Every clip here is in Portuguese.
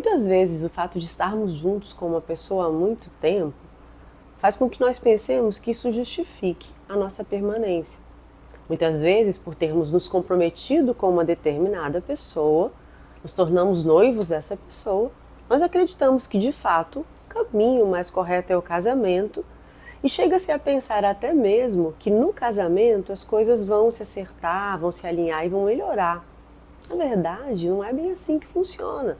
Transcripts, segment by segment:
Muitas vezes o fato de estarmos juntos com uma pessoa há muito tempo faz com que nós pensemos que isso justifique a nossa permanência. Muitas vezes, por termos nos comprometido com uma determinada pessoa, nos tornamos noivos dessa pessoa, nós acreditamos que de fato o caminho mais correto é o casamento e chega-se a pensar até mesmo que no casamento as coisas vão se acertar, vão se alinhar e vão melhorar. Na verdade, não é bem assim que funciona.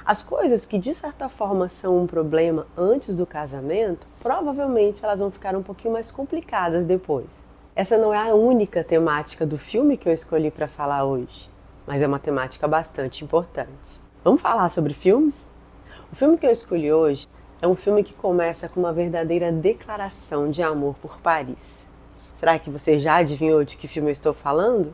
As coisas que de certa forma são um problema antes do casamento, provavelmente elas vão ficar um pouquinho mais complicadas depois. Essa não é a única temática do filme que eu escolhi para falar hoje, mas é uma temática bastante importante. Vamos falar sobre filmes? O filme que eu escolhi hoje é um filme que começa com uma verdadeira declaração de amor por Paris. Será que você já adivinhou de que filme eu estou falando?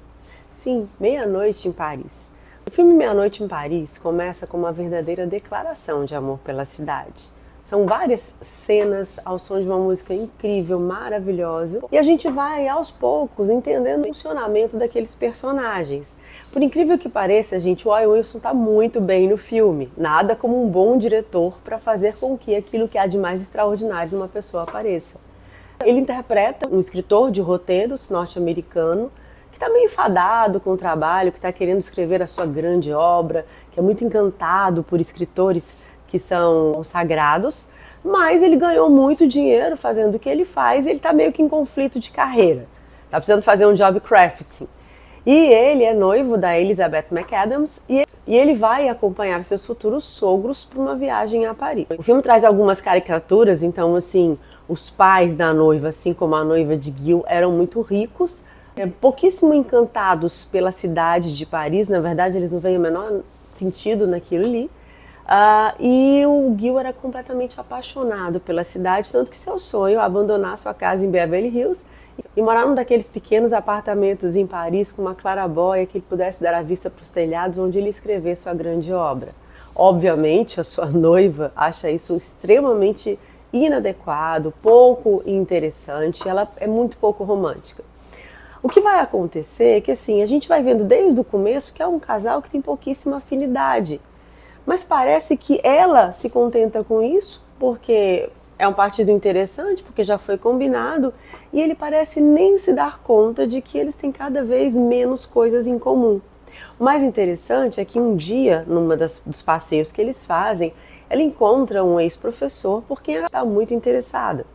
Sim, Meia-Noite em Paris. O filme Meia-Noite em Paris começa com uma verdadeira declaração de amor pela cidade. São várias cenas ao som de uma música incrível, maravilhosa, e a gente vai aos poucos entendendo o funcionamento daqueles personagens. Por incrível que pareça, gente, o Owen Wilson está muito bem no filme. Nada como um bom diretor para fazer com que aquilo que há de mais extraordinário numa pessoa apareça. Ele interpreta um escritor de roteiros norte-americano que está meio enfadado com o trabalho, que está querendo escrever a sua grande obra, que é muito encantado por escritores que são consagrados, mas ele ganhou muito dinheiro fazendo o que ele faz e ele está meio que em conflito de carreira. Está precisando fazer um job crafting. E ele é noivo da Elizabeth McAdams e ele vai acompanhar seus futuros sogros para uma viagem a Paris. O filme traz algumas caricaturas, então assim, os pais da noiva, assim como a noiva de Gil, eram muito ricos, pouquíssimo encantados pela cidade de Paris, na verdade eles não veem o menor sentido naquilo ali. E o Gil era completamente apaixonado pela cidade, tanto que seu sonho é abandonar sua casa em Beverly Hills e morar num daqueles pequenos apartamentos em Paris com uma claraboia que ele pudesse dar a vista para os telhados onde ele escrever sua grande obra. Obviamente a sua noiva acha isso extremamente inadequado, pouco interessante, ela é muito pouco romântica. O que vai acontecer é que assim, a gente vai vendo desde o começo que é um casal que tem pouquíssima afinidade. Mas parece que ela se contenta com isso, porque é um partido interessante, porque já foi combinado, e ele parece nem se dar conta de que eles têm cada vez menos coisas em comum. O mais interessante é que um dia, dos passeios que eles fazem, ela encontra um ex-professor por quem ela está muito interessada.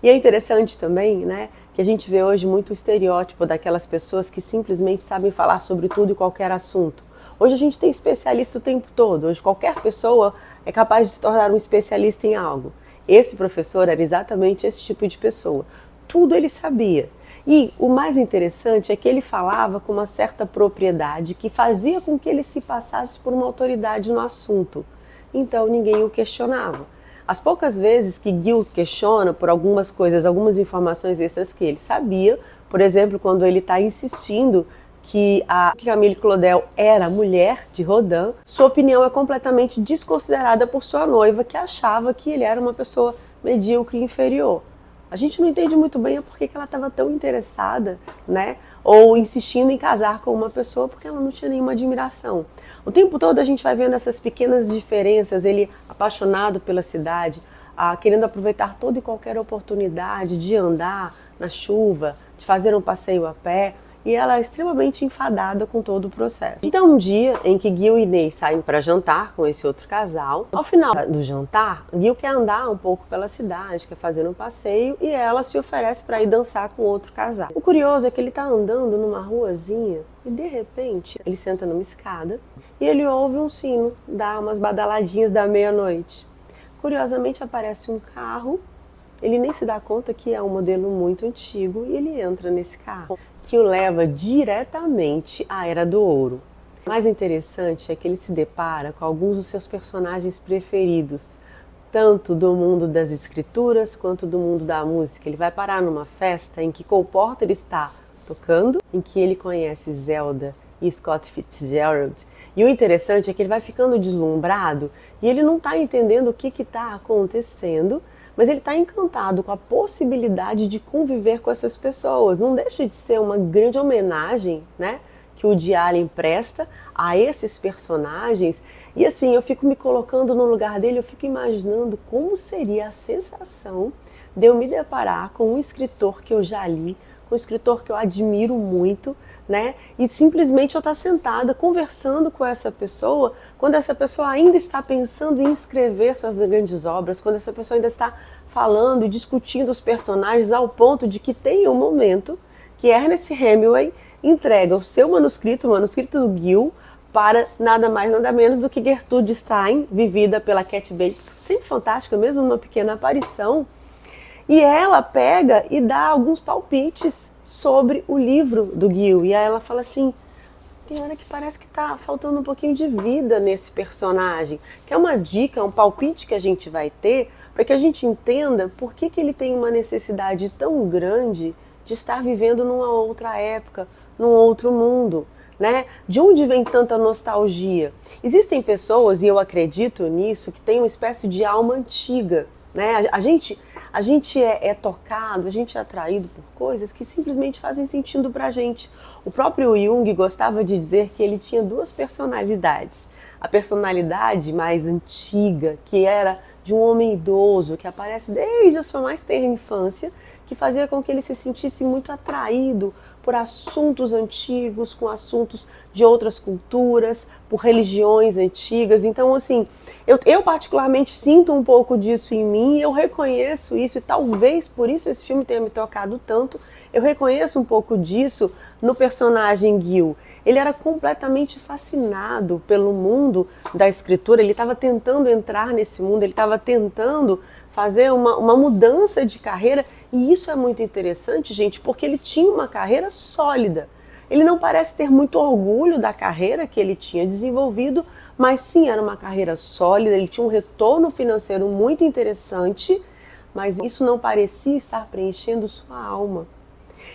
E é interessante também, né, que a gente vê hoje muito o estereótipo daquelas pessoas que simplesmente sabem falar sobre tudo e qualquer assunto. Hoje a gente tem especialista o tempo todo, hoje qualquer pessoa é capaz de se tornar um especialista em algo. Esse professor era exatamente esse tipo de pessoa, tudo ele sabia. E o mais interessante é que ele falava com uma certa propriedade que fazia com que ele se passasse por uma autoridade no assunto. Então ninguém o questionava. As poucas vezes que Gil questiona por algumas coisas, algumas informações extras que ele sabia, por exemplo, quando ele está insistindo que a Camille Claudel era mulher de Rodin, sua opinião é completamente desconsiderada por sua noiva, que achava que ele era uma pessoa medíocre e inferior. A gente não entende muito bem por que ela estava tão interessada, né? Ou insistindo em casar com uma pessoa porque ela não tinha nenhuma admiração. O tempo todo a gente vai vendo essas pequenas diferenças, ele apaixonado pela cidade, querendo aproveitar toda e qualquer oportunidade de andar na chuva, de fazer um passeio a pé, e ela é extremamente enfadada com todo o processo. Então um dia em que Gil e Ney saem para jantar com esse outro casal, ao final do jantar, Gil quer andar um pouco pela cidade, quer fazer um passeio, e ela se oferece para ir dançar com outro casal. O curioso é que ele está andando numa ruazinha e de repente ele senta numa escada e ele ouve um sino dar umas badaladinhas da meia-noite. Curiosamente aparece um carro, ele nem se dá conta que é um modelo muito antigo e ele entra nesse carro, que o leva diretamente à Era do Ouro. O mais interessante é que ele se depara com alguns dos seus personagens preferidos, tanto do mundo das escrituras quanto do mundo da música. Ele vai parar numa festa em que Cole Porter está tocando, em que ele conhece Zelda e Scott Fitzgerald. E o interessante é que ele vai ficando deslumbrado e ele não está entendendo o que está acontecendo, mas ele está encantado com a possibilidade de conviver com essas pessoas. Não deixa de ser uma grande homenagem, né, que o Woody Allen presta a esses personagens E assim, eu fico me colocando no lugar dele, eu fico imaginando como seria a sensação de eu me deparar com um escritor que eu já li, com um escritor que eu admiro muito, né? E simplesmente eu estar sentada conversando com essa pessoa, quando essa pessoa ainda está pensando em escrever suas grandes obras, quando essa pessoa ainda está falando e discutindo os personagens ao ponto de que tem um momento que Ernest Hemingway entrega o seu manuscrito, o manuscrito do Gil, para nada mais, nada menos do que Gertrude Stein, vivida pela Cat Bates, sempre fantástica, mesmo numa pequena aparição. E ela pega e dá alguns palpites sobre o livro do Gil. E aí ela fala assim, tem hora que parece que está faltando um pouquinho de vida nesse personagem. Que é uma dica, um palpite que a gente vai ter para que a gente entenda por que ele tem uma necessidade tão grande de estar vivendo numa outra época, num outro mundo. Né? De onde vem tanta nostalgia? Existem pessoas, e eu acredito nisso, que têm uma espécie de alma antiga. Né? A gente é tocado, a gente é atraído por coisas que simplesmente fazem sentido pra gente. O próprio Jung gostava de dizer que ele tinha duas personalidades. A personalidade mais antiga, que era de um homem idoso, que aparece desde a sua mais tenra infância, que fazia com que ele se sentisse muito atraído por assuntos antigos, com assuntos de outras culturas, por religiões antigas. Então, assim, eu particularmente sinto um pouco disso em mim, eu reconheço isso, e talvez por isso esse filme tenha me tocado tanto, eu reconheço um pouco disso no personagem Gil. Ele era completamente fascinado pelo mundo da escritura, ele estava tentando entrar nesse mundo, ele estava tentando fazer uma mudança de carreira, e isso é muito interessante, gente, porque ele tinha uma carreira sólida. Ele não parece ter muito orgulho da carreira que ele tinha desenvolvido, mas sim, era uma carreira sólida, ele tinha um retorno financeiro muito interessante, mas isso não parecia estar preenchendo sua alma.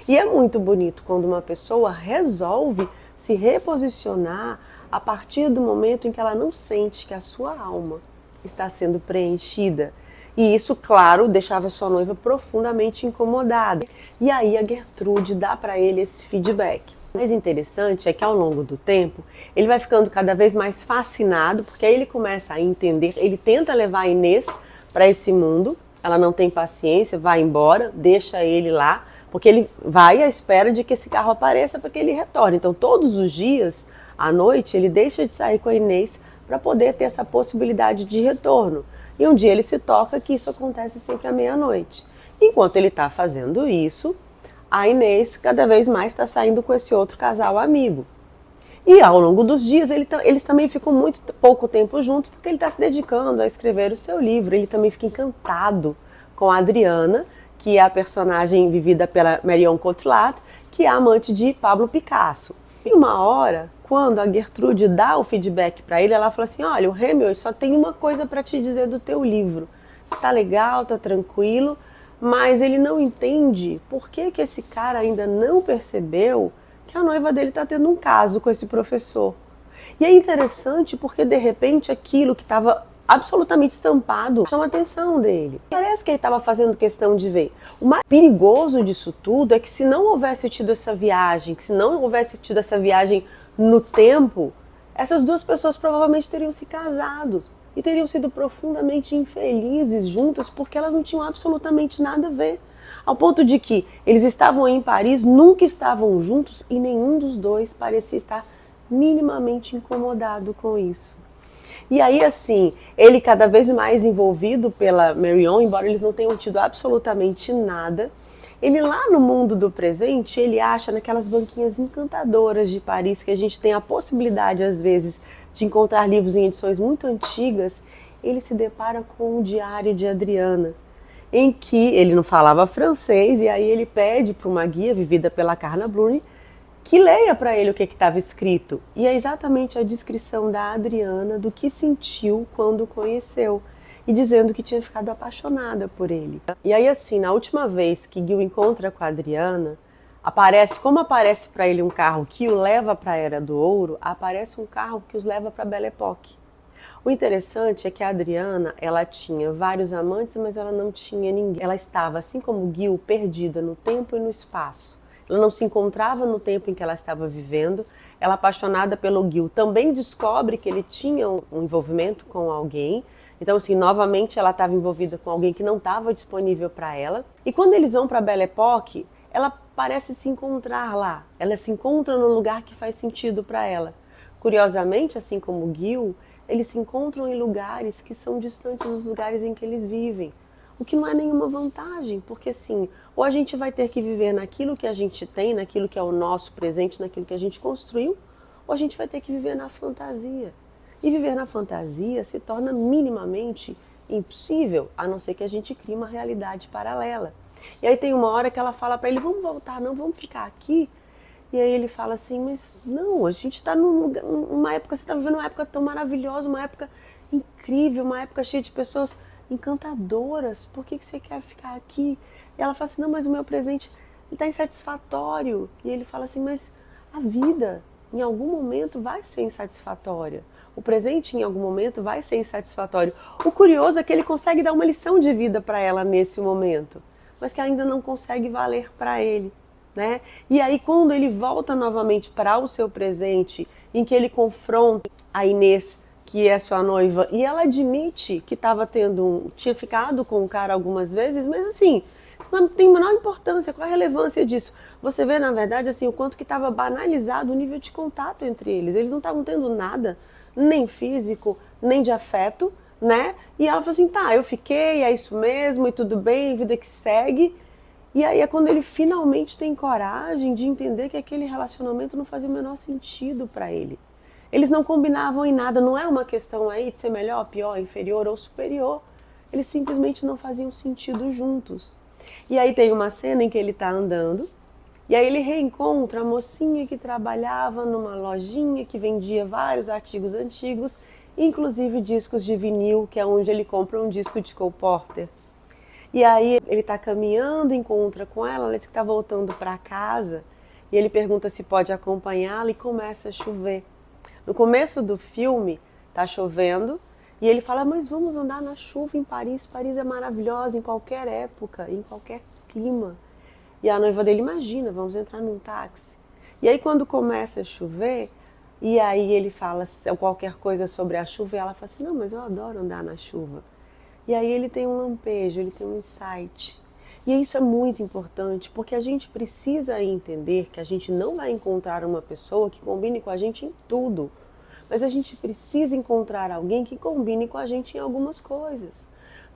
E é muito bonito quando uma pessoa resolve se reposicionar a partir do momento em que ela não sente que a sua alma está sendo preenchida. E isso, claro, deixava sua noiva profundamente incomodada. E aí a Gertrude dá para ele esse feedback. O mais interessante é que ao longo do tempo, ele vai ficando cada vez mais fascinado, porque aí ele começa a entender, ele tenta levar a Inês para esse mundo, ela não tem paciência, vai embora, deixa ele lá, porque ele vai à espera de que esse carro apareça para que ele retorne. Então todos os dias, à noite, ele deixa de sair com a Inês para poder ter essa possibilidade de retorno. E um dia ele se toca que isso acontece sempre à meia-noite. Enquanto ele está fazendo isso, a Inês cada vez mais está saindo com esse outro casal amigo. E ao longo dos dias eles também ficam muito pouco tempo juntos porque ele está se dedicando a escrever o seu livro. Ele também fica encantado com a Adriana, que é a personagem vivida pela Marion Cotillard, que é a amante de Pablo Picasso. E uma hora, quando a Gertrude dá o feedback para ele, ela fala assim, olha, o Hemingway só tem uma coisa para te dizer do teu livro. Tá legal, tá tranquilo, mas ele não entende por que esse cara ainda não percebeu que a noiva dele está tendo um caso com esse professor. E é interessante porque, de repente, aquilo que estava absolutamente estampado chama a atenção dele. Parece que ele estava fazendo questão de ver. O mais perigoso disso tudo é que se não houvesse tido essa viagem, que se não houvesse tido essa viagem no tempo, essas duas pessoas provavelmente teriam se casado e teriam sido profundamente infelizes juntas porque elas não tinham absolutamente nada a ver. Ao ponto de que eles estavam em Paris, nunca estavam juntos e nenhum dos dois parecia estar minimamente incomodado com isso. E aí, assim, ele cada vez mais envolvido pela Marion, embora eles não tenham tido absolutamente nada, ele lá no mundo do presente, ele acha naquelas banquinhas encantadoras de Paris, que a gente tem a possibilidade, às vezes, de encontrar livros em edições muito antigas, ele se depara com o Diário de Adriana, em que ele não falava francês, e aí ele pede para uma guia, vivida pela Carla Bruni, que leia para ele o que estava escrito. E é exatamente a descrição da Adriana do que sentiu quando o conheceu. E dizendo que tinha ficado apaixonada por ele. E aí assim, na última vez que Gil encontra com a Adriana, como aparece para ele um carro que o leva para a Era do Ouro, aparece um carro que os leva para a Belle Époque. O interessante é que a Adriana, ela tinha vários amantes, mas ela não tinha ninguém. Ela estava, assim como Gil, perdida no tempo e no espaço. Ela não se encontrava no tempo em que ela estava vivendo, ela apaixonada pelo Gil também descobre que ele tinha um envolvimento com alguém. Então, assim, novamente ela estava envolvida com alguém que não estava disponível para ela. E quando eles vão para Belle Époque, ela parece se encontrar lá. Ela se encontra no lugar que faz sentido para ela. Curiosamente, assim como o Gil, eles se encontram em lugares que são distantes dos lugares em que eles vivem. O que não é nenhuma vantagem, porque assim, ou a gente vai ter que viver naquilo que a gente tem, naquilo que é o nosso presente, naquilo que a gente construiu, ou a gente vai ter que viver na fantasia. E viver na fantasia se torna minimamente impossível, a não ser que a gente crie uma realidade paralela. E aí tem uma hora que ela fala para ele, vamos voltar, não, vamos ficar aqui. E aí ele fala assim, mas não, a gente está numa época, você está vivendo uma época tão maravilhosa, uma época incrível, uma época cheia de pessoas encantadoras, por que você quer ficar aqui? E ela fala assim, não, mas o meu presente está insatisfatório. E ele fala assim, mas a vida em algum momento vai ser insatisfatória. O presente em algum momento vai ser insatisfatório. O curioso é que ele consegue dar uma lição de vida para ela nesse momento, mas que ainda não consegue valer para ele. Né? E aí quando ele volta novamente para o seu presente, em que ele confronta a Inês, que é sua noiva, e ela admite que tinha ficado com o cara algumas vezes, mas assim, isso não tem a menor importância, qual a relevância disso? Você vê, na verdade, assim, o quanto que estava banalizado o nível de contato entre eles. Eles não estavam tendo nada, nem físico, nem de afeto, né? E ela falou assim, tá, eu fiquei, é isso mesmo, e tudo bem, vida que segue. E aí é quando ele finalmente tem coragem de entender que aquele relacionamento não fazia o menor sentido para ele. Eles não combinavam em nada, não é uma questão aí de ser melhor, pior, inferior ou superior. Eles simplesmente não faziam sentido juntos. E aí tem uma cena em que ele está andando, e aí ele reencontra a mocinha que trabalhava numa lojinha que vendia vários artigos antigos, inclusive discos de vinil, que é onde ele compra um disco de Cole Porter. E aí ele está caminhando, encontra com ela diz que está voltando para casa, e ele pergunta se pode acompanhá-la e começa a chover. No começo do filme, está chovendo, e ele fala, mas vamos andar na chuva em Paris, Paris é maravilhosa em qualquer época, em qualquer clima. E a noiva dele, imagina, vamos entrar num táxi. E aí quando começa a chover, e aí ele fala qualquer coisa sobre a chuva, e ela fala assim, não, mas eu adoro andar na chuva. E aí ele tem um lampejo, ele tem um insight. E isso é muito importante, porque a gente precisa entender que a gente não vai encontrar uma pessoa que combine com a gente em tudo. Mas a gente precisa encontrar alguém que combine com a gente em algumas coisas.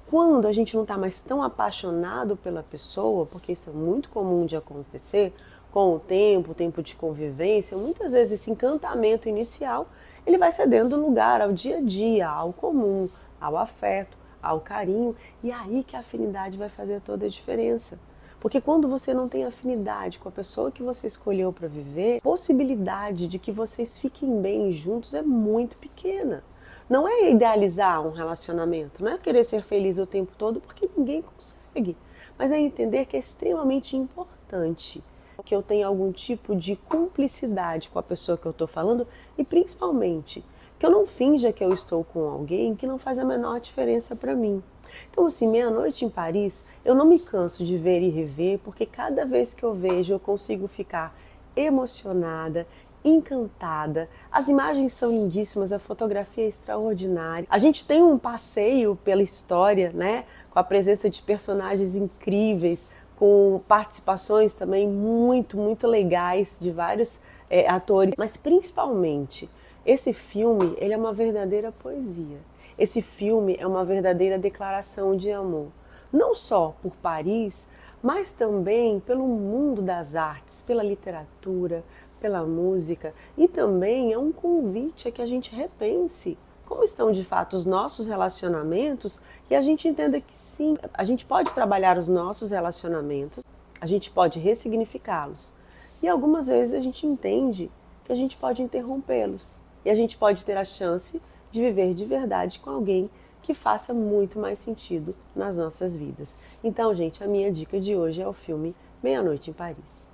Quando a gente não está mais tão apaixonado pela pessoa, porque isso é muito comum de acontecer, com o tempo de convivência, muitas vezes esse encantamento inicial, ele vai cedendo lugar ao dia a dia, ao comum, ao afeto, ao carinho, e é aí que a afinidade vai fazer toda a diferença. Porque quando você não tem afinidade com a pessoa que você escolheu para viver, a possibilidade de que vocês fiquem bem juntos é muito pequena. Não é idealizar um relacionamento, não é querer ser feliz o tempo todo, porque ninguém consegue. Mas é entender que é extremamente importante que eu tenha algum tipo de cumplicidade com a pessoa que eu estou falando e principalmente que eu não finja que eu estou com alguém que não faz a menor diferença para mim. Então, assim, Meia-Noite em Paris, eu não me canso de ver e rever, porque cada vez que eu vejo eu consigo ficar emocionada, encantada. As imagens são lindíssimas, a fotografia é extraordinária. A gente tem um passeio pela história, né, com a presença de personagens incríveis, com participações também muito legais de vários atores, mas principalmente esse filme, ele é uma verdadeira poesia. Esse filme é uma verdadeira declaração de amor, não só por Paris, mas também pelo mundo das artes, pela literatura, pela música, e também é um convite a que a gente repense como estão de fato os nossos relacionamentos e a gente entenda que sim, a gente pode trabalhar os nossos relacionamentos, a gente pode ressignificá-los e algumas vezes a gente entende que a gente pode interrompê-los e a gente pode ter a chance de viver de verdade com alguém que faça muito mais sentido nas nossas vidas. Então, gente, a minha dica de hoje é o filme Meia-Noite em Paris.